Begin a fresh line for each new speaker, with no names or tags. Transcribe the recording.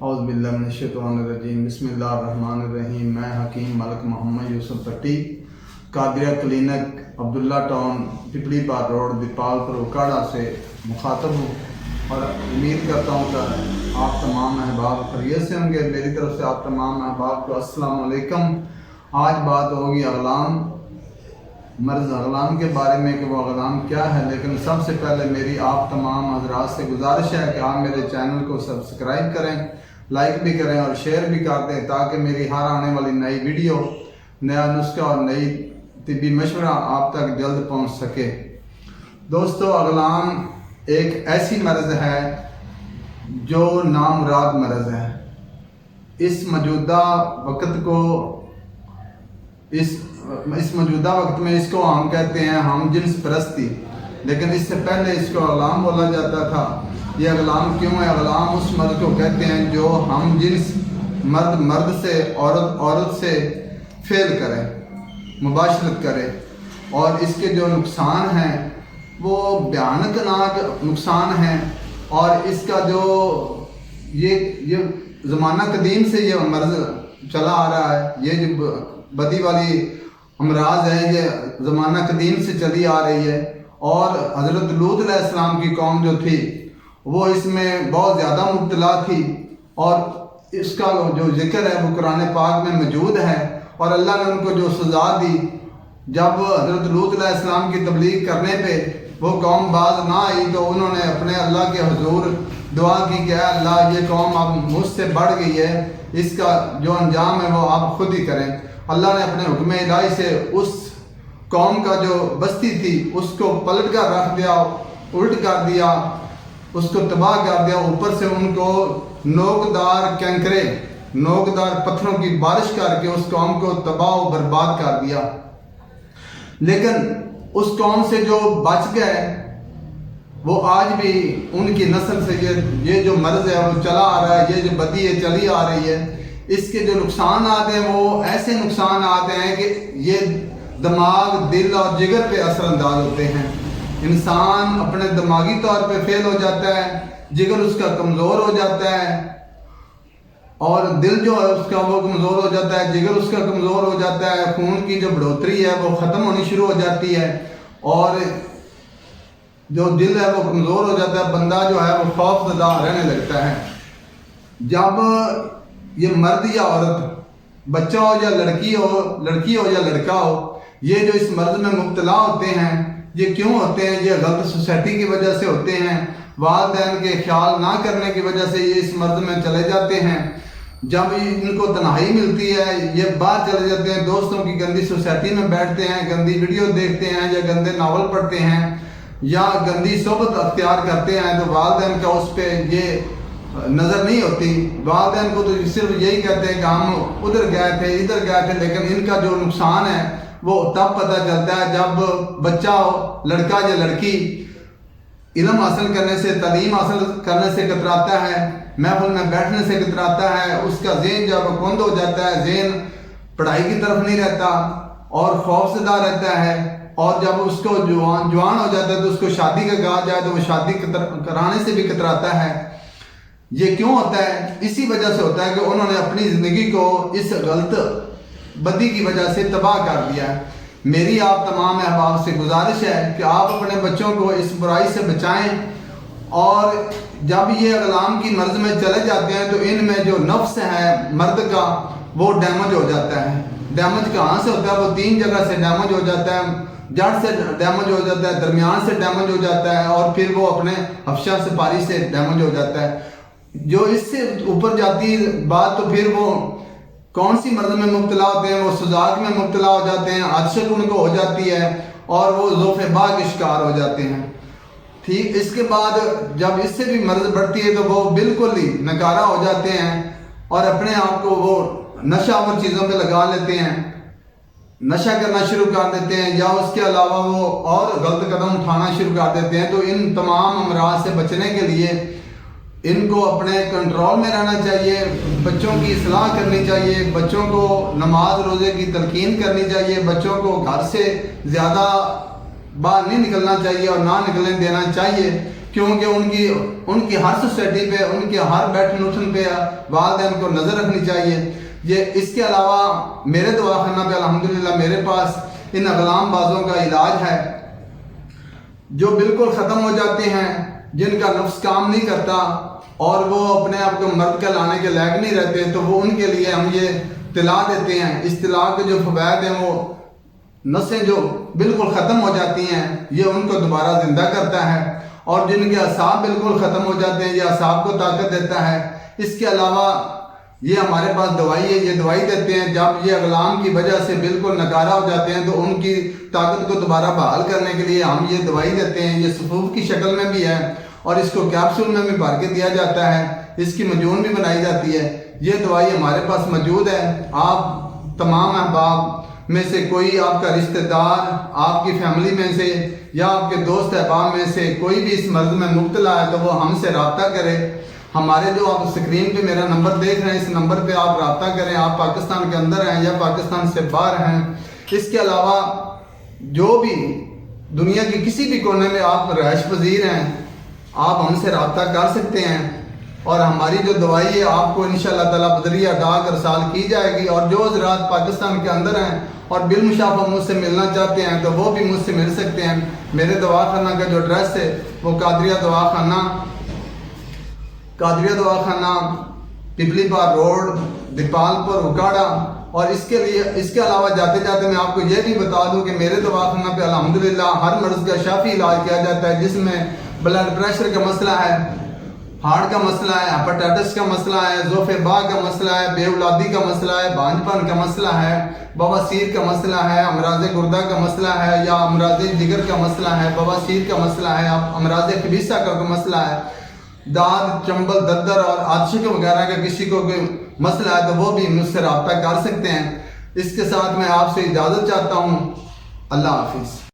औज़ बिल्लाहि मिनश शैतानिर रजीम बिस्मिल्लाहिर्रहमानिर रहीम। मैं हकीम मलिक मोहम्मद यूसुफ भट्टी, Qadian clinic, Abdullah town, पिपली बार road, Dipalpur, उकाड़ा से मुखातब हूँ और उम्मीद करता हूँ कि आप तमाम अहबाब खैरियत से होंगे। मेरी तरफ से आप तमाम अहबाब को अस्सलाम वालेकुम। आज बात होगी अगलाम, मर्ज़ अगलाम के बारे में कि वो अगलाम क्या है। लेकिन सबसे पहले मेरी आप तमाम हज़रात से गुजारिश है कि आप मेरे चैनल को सब्सक्राइब करें, लाइक भी करें और शेयर भी कर दें, ताकि मेरी हर आने वाली नई वीडियो, नया नुस्खा और नई तिब्बी मशवरा आप तक जल्द पहुंच सके। दोस्तों, अगलाम एक ऐसी मर्ज़ है जो नामुराद मर्ज़ है। इस मौजूदा वक्त को इस मौजूदा वक्त में इसको हम कहते हैं हम जिन्स परस्ती, लेकिन इससे पहले इसको अगलाम बोला जाता था। ये अगलाम क्यों है? अगलाम उस मर्द को कहते हैं जो हम जिन्स मर्द से औरत से फेल करे, मुबाशरत करे, और इसके जो नुकसान हैं वो भयानक नुकसान हैं। और इसका जो ये ज़माना कदीम से ये मर्ज़ चला आ रहा है, ये जो बदी वाली अमराज है, ये ज़माना कदीम से चली आ रही है। और हज़रत लूत अलैहिस्सलाम की कौम जो थी वो इसमें बहुत ज़्यादा मुब्तला थी, और इसका जो जिक्र है वो कुरान पाक में मौजूद है। और अल्लाह ने उनको जो सज़ा दी, जब हज़रत लूत अलैहिस्सलाम की तबलीग करने पे वो कौम बाज ना आई, तो उन्होंने अपने अल्लाह के हुजूर दुआ की कि अल्लाह ये कौम अब मुझसे बढ़ गई है, इसका जो अंजाम है वो आप खुद ही करें। अल्लाह ने अपने हुक्म इलाही से उस कौम का जो बस्ती थी उसको पलट कर रख दिया, उल्ट कर दिया, उसको तबाह कर दिया। ऊपर से उनको नोकदार कैंकरे, नोकदार पत्थरों की बारिश करके उस कौम को तबाह और बर्बाद कर दिया। लेकिन उस कौम से जो बच गए वो आज भी उनकी नस्ल से ये जो मर्ज़ है वो चला आ रहा है, ये जो बदी है चली आ रही है। इसके जो नुकसान आते हैं वो ऐसे नुकसान आते हैं कि ये दिमाग, दिल और जिगर पे असरअंदाज होते हैं। इंसान अपने दिमागी तौर पे फेल हो जाता है, जिगर उसका कमज़ोर हो जाता है, और दिल जो है उसका वो कमज़ोर हो जाता है, जिगर उसका कमज़ोर हो जाता है, खून की जो बढ़ोतरी है वो ख़त्म होनी शुरू हो जाती है, और जो दिल है वो कमज़ोर हो जाता है। बंदा जो है वो खौफज़दा रहने लगता है। जब ये मर्द या औरत, बच्चा हो या लड़की हो या लड़का हो, ये जो इस मर्ज़ में मुब्तला होते हैं, ये क्यों होते हैं? ये गलत सोसाइटी की वजह से होते हैं, वालिदैन के ख्याल ना करने की वजह से ये इस मर्ज़ में चले जाते हैं। जब इनको तन्हाई मिलती है ये बाहर चले जाते हैं, दोस्तों की गंदी सोसाइटी में बैठते हैं, गंदी वीडियो देखते हैं या गंदे नावल पढ़ते हैं या गंदी सोबत अख्तियार करते हैं, तो वालिदैन का उस पर ये नज़र नहीं होती। वालिदैन को तो सिर्फ यही कहते हैं कि हम उधर गए थे, इधर गए थे। लेकिन इनका जो नुकसान है वो तब पता चलता है जब बच्चा हो, लड़का या लड़की, इल्म हासिल करने से, तालीम हासिल करने से कतराता है, महफिल में बैठने से कतराता है, उसका ज़हन जब कुंद हो जाता है, ज़हन पढ़ाई की तरफ नहीं रहता और खौफज़दा रहता है। और जब उसको जवान हो जाता है तो उसको शादी का कहा जाए तो वो शादी कराने से भी कतराता है। ये क्यों होता है? इसी वजह से होता है कि उन्होंने अपनी ज़िंदगी को इस गलत बदी की वजह से तबाह कर दिया है। मेरी आप तमाम अहबाब से गुजारिश है कि आप अपने बच्चों को इस बुराई से बचाएं, और जब ये अगलाम की मर्ज़ में चले जाते हैं तो इनमें जो नफ्स है मर्द का वो डैमेज हो जाता है। डैमेज कहाँ से होता है? वो 3 जगह से डैमेज हो जाता है। जड़ से डैमेज हो जाता है, दरमियान से डैमेज हो जाता है, और फिर वो अपने हफ्शा सिपारी से डैमेज हो जाता है। जो इससे ऊपर जाती है बात, तो फिर वो कौन सी मर्ज़ में मुब्तला होते हैं? वो सुजाक में मुब्तला हो जाते हैं, आदशत उनको हो जाती है और वो ज़ोफ़े-बा के शिकार हो जाते हैं। ठीक, इसके बाद जब इससे भी मर्ज़ बढ़ती है तो वो बिल्कुल ही नकारा हो जाते हैं और अपने आप को वो नशावर चीज़ों पे लगा लेते हैं, नशा करना शुरू कर देते हैं, या उसके अलावा वो और गलत कदम उठाना शुरू कर देते हैं। तो इन तमाम अमराज से बचने के लिए इनको अपने कंट्रोल में रहना चाहिए, बच्चों की इस्लाह करनी चाहिए, बच्चों को नमाज रोज़े की तलकीन करनी चाहिए, बच्चों को घर से ज़्यादा बाहर नहीं निकलना चाहिए और ना निकलने देना चाहिए, کیونکہ ان کی ہر سوسائٹی پہ، ان کے ہر بیٹھن اٹھن پہ والدین کو نظر رکھنی چاہیے۔ یہ اس کے علاوہ میرے دواخانہ پہ الحمدللہ میرے پاس ان اغلام بازوں کا علاج ہے جو بالکل ختم ہو جاتے ہیں، جن کا نفس کام نہیں کرتا اور وہ اپنے آپ کو مرد کا لانے کے لائق نہیں رہتے، تو وہ ان کے لیے ہم یہ طلاع دیتے ہیں۔ اس طلاع کے جو فوائد ہیں، وہ نسیں جو بالکل ختم ہو جاتی ہیں، یہ ان کو دوبارہ زندہ کرتا ہے، اور جن کے اعصاب بالکل ختم ہو جاتے ہیں، یہ اعصاب کو طاقت دیتا ہے۔ اس کے علاوہ یہ ہمارے پاس دوائی ہے، یہ دوائی دیتے ہیں جب یہ اغلام کی وجہ سے بالکل نکارہ ہو جاتے ہیں تو ان کی طاقت کو دوبارہ بحال کرنے کے لیے ہم یہ دوائی دیتے ہیں۔ یہ صفوف کی شکل میں بھی ہے اور اس کو کیپسول میں بھی بھر کے دیا جاتا ہے، اس کی مجون بھی بنائی جاتی ہے۔ یہ دوائی ہمارے پاس موجود ہے۔ آپ تمام احباب میں سے کوئی، آپ کا رشتہ دار، آپ کی فیملی میں سے یا آپ کے دوست احباب میں سے کوئی بھی اس مرض میں مبتلا ہے تو وہ ہم سے رابطہ کرے۔ ہمارے جو آپ اسکرین پہ میرا نمبر دیکھ رہے ہیں، اس نمبر پہ آپ رابطہ کریں۔ آپ پاکستان کے اندر ہیں یا پاکستان سے باہر ہیں۔ اس کے علاوہ جو بھی دنیا کے کسی بھی کونے میں آپ رہائش پذیر ہیں، آپ ہم سے رابطہ کر سکتے ہیں، اور ہماری جو دوائی ہے آپ کو انشاءاللہ تعالیٰ بذریعہ ڈاک ارسال کی جائے گی۔ اور جو حضرات پاکستان کے اندر ہیں اور بالمشافہ مجھ سے ملنا چاہتے ہیں تو وہ بھی مجھ سے مل سکتے ہیں۔ میرے دواخانہ کا جو ایڈریس ہے وہ قادریہ دواخانہ پپلی پار روڈ، دیپال پور، اکاڑا۔ اور اس کے علاوہ جاتے جاتے میں آپ کو یہ بھی بتا دوں کہ میرے دواخانہ پہ الحمدللہ ہر مرض کا شافی علاج کیا جاتا ہے، جس میں بلڈ پریشر کا مسئلہ ہے، ہارٹ کا مسئلہ ہے، ہیپاٹائٹس کا مسئلہ ہے، ذوف باء کا مسئلہ ہے، بے اولادی کا مسئلہ ہے، بانجھپن کا مسئلہ ہے، بواسیر کا مسئلہ ہے، امراض گردہ کا مسئلہ ہے، یا امراض جگر کا مسئلہ ہے، بواسیر کا مسئلہ ہے، امراض خبیثہ کا مسئلہ ہے، دانت، چنبل، ددر اور عطشی وغیرہ کا کسی کو کوئی مسئلہ ہے تو وہ بھی مجھ سے رابطہ کر سکتے ہیں۔ اس کے ساتھ میں آپ سے اجازت چاہتا ہوں۔ اللہ حافظ۔